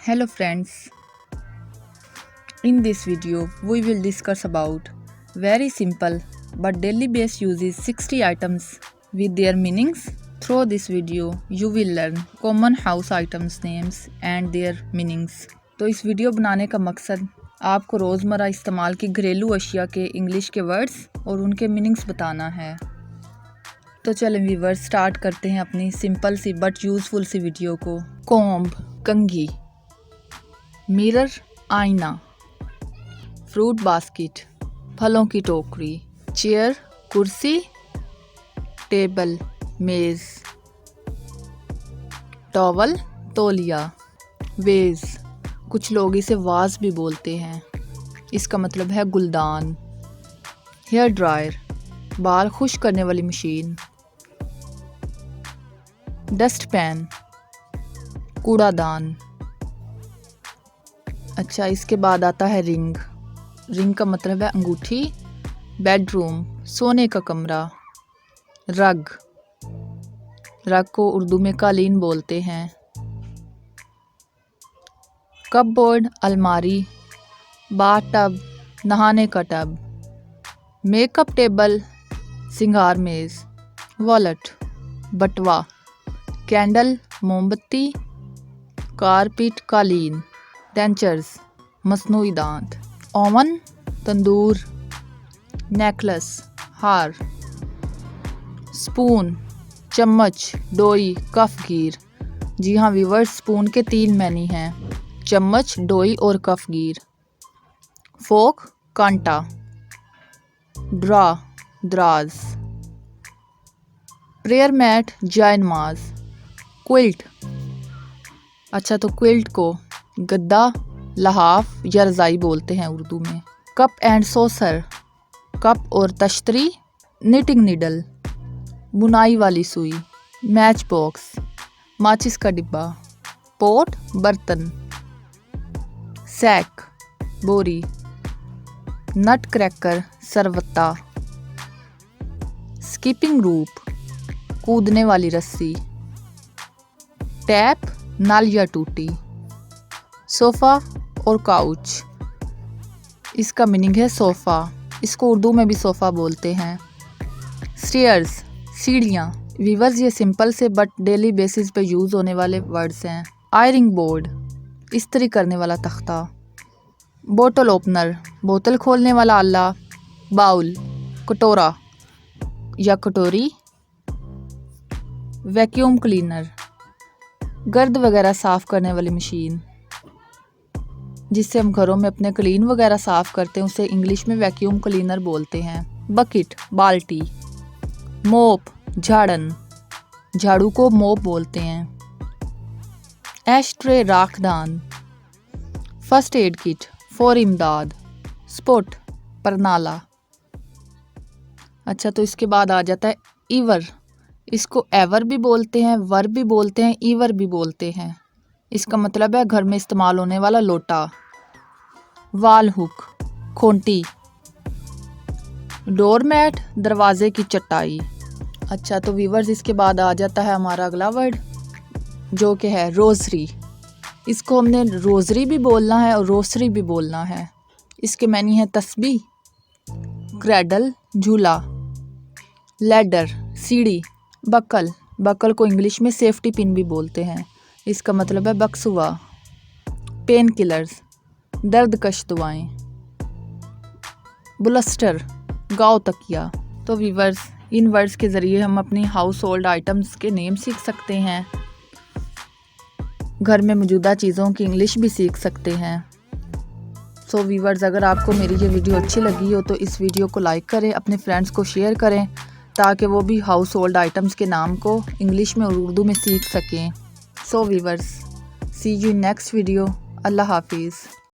Hello friends, in this video we will discuss about very simple but daily based uses 60 items with their meanings. Through this video you will learn common house items names and their meanings. तो इस video बनाने का मकसद आपको रोज़मर्रा इस्तेमाल की घरेलू अशिया के इंग्लिश के वर्ड्स और उनके मीनिंग्स बताना है। तो चलें व्यूअर्स स्टार्ट करते हैं अपनी सिंपल सी बट यूज़फुल सी वीडियो को। कॉम्ब कंघी, मिरर आईना, फ्रूट बास्केट फलों की टोकरी, चेयर कुर्सी, टेबल मेज़, टॉवल तौलिया, वेज कुछ लोग इसे वाज भी बोलते हैं, इसका मतलब है गुलदान, हेयर ड्रायर बाल खुश्क करने वाली मशीन, डस्ट पैन कूड़ादान। अच्छा, इसके बाद आता है रिंग। रिंग का मतलब है अंगूठी, बेडरूम सोने का कमरा, रग रग को उर्दू में कालीन बोलते हैं, कपबोर्ड अलमारी, बाथ टब नहाने का टब, मेकअप टेबल सिंगार मेज़, वॉलेट बटवा, कैंडल मोमबत्ती, कारपेट कालीन, डेंचर्स मसनूई दांत, ओवन तंदूर, नेकलेस हार, स्पून चम्मच, डोई कफगीर। जी हाँ व्यूअर्स, स्पून के 3 मैनी हैं, चम्मच डोई और कफगीर। फोक कांटा, ड्रा दराज, प्रेयर मैट जाय नमाज, क्विल्ट। अच्छा, तो क्विल्ट को गद्दा लहाफ या रज़ाई बोलते हैं उर्दू में। कप एंड सॉसर कप और तश्तरी, निटिंग नीडल बुनाई वाली सुई, मैच बॉक्स माचिस का डिब्बा, पोट बर्तन, सैक बोरी, नट क्रैकर सरवत्ता, स्किपिंग रूप कूदने वाली रस्सी, टैप नल या टूटी, सोफ़ा और काउच। इसका मीनिंग है सोफ़ा, इसको उर्दू में भी सोफ़ा बोलते हैं। स्टेयर्स सीढ़ियाँ। वीवर्स, ये सिंपल से बट डेली बेसिस पे यूज़ होने वाले वर्ड्स हैं। आयरिंग बोर्ड इस्त्री करने वाला तख्ता, बोतल ओपनर बोतल खोलने वाला आला, बाउल कटोरा या कटोरी, वैक्यूम क्लीनर गर्द वगैरह साफ़ करने वाली मशीन, जिससे हम घरों में अपने क्लीन वगैरह साफ़ करते हैं उसे इंग्लिश में वैक्यूम क्लीनर बोलते हैं। बकेट बाल्टी, मोप झाड़न झाड़ू को मोप बोलते हैं। एश ट्रे राखदान, फर्स्ट एड किट फॉर इमदाद, स्पोट परनाला। अच्छा, तो इसके बाद आ जाता है ईवर। इसको एवर भी बोलते हैं, वर भी बोलते हैं, ईवर भी बोलते हैं। इसका मतलब है घर में इस्तेमाल होने वाला लोटा। वाल हुक खोंटी, डोरमैट दरवाजे की चटाई। अच्छा, तो व्यूअर्स इसके बाद आ जाता है हमारा अगला वर्ड जो कि है रोज़री। इसको हमने रोज़री भी बोलना है और रोसरी भी बोलना है। इसके मैनी है तस्बीह, क्रेडल झूला, लैडर सीढ़ी, बकल बकल को इंग्लिश में सेफ्टी पिन भी बोलते हैं, इसका मतलब है बक्सुआ, पेन किलर्स दर्दकश दवाएं, बुलस्टर गाँव तकिया। तो व्यूअर्स, इन वर्ड्स के ज़रिए हम अपनी हाउस होल्ड आइटम्स के नेम सीख सकते हैं, घर में मौजूदा चीज़ों की इंग्लिश भी सीख सकते हैं। सो व्यूअर्स, अगर आपको मेरी ये वीडियो अच्छी लगी हो तो इस वीडियो को लाइक करें, अपने फ्रेंड्स को शेयर करें ताकि वो भी हाउस होल्ड आइटम्स के नाम को इंग्लिश में और उर्दू में सीख सकें। So viewers, see you in next video. अल्लाह हाफिज़।